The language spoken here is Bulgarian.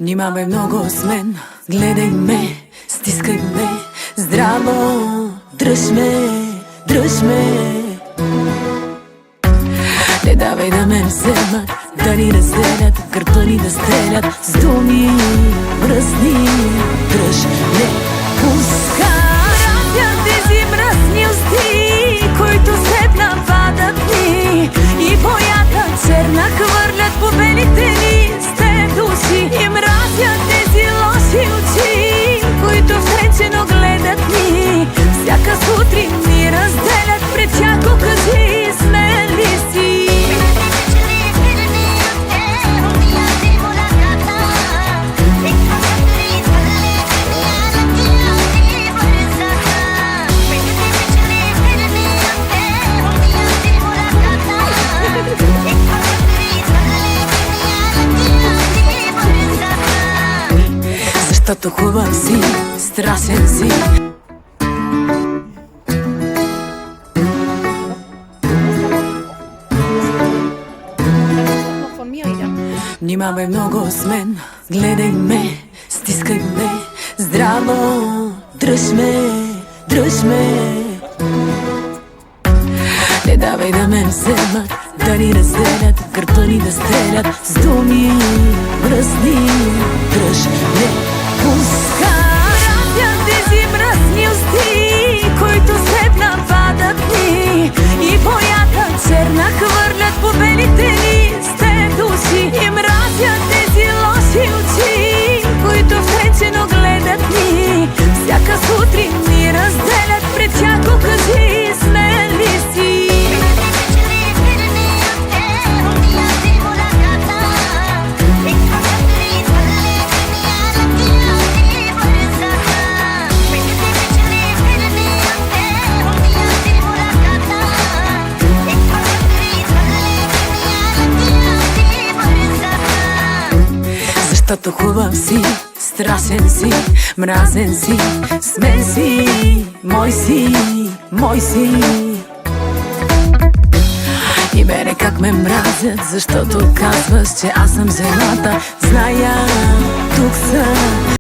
Внимавай много с мен, гледай ме, стискай ме, здраво, дръж ме, дръж ме. Не давай да ме вземат, да ни разделят, гърба ни да стрелят с думи мръсни. Дръж ме, пускай тези мръсни усти, които се нападат ни и боята черна хвърлят по белите ни степдуши. И мразят тези лоши очи, които втренчено гледат ни. Всяка сутрин ни разделят, пред всяко кажи сме ли си. Защото хубав си, страшен си. Внимавай много с мен, гледай ме, стискай ме, здраво, дръж ме, дръж ме. Не давай да ме вземат, да ни разделят, гърба ни да стрелят с думи мръсни. Дръж ме, пускай тези мръсни усти, които се нападат ни и боята черна хвърлят по белите ни степдуши. И мразят тези лоши очи, които втренчено гледат ни. Всяка сутрин ни разделят, пред всяко кажи сме ли си. Защото хубав си, страшен си, мразен си, смен си, мой си, мой си. И мене как ме мразят, защото казваш, че аз съм жената. Зная, тук съм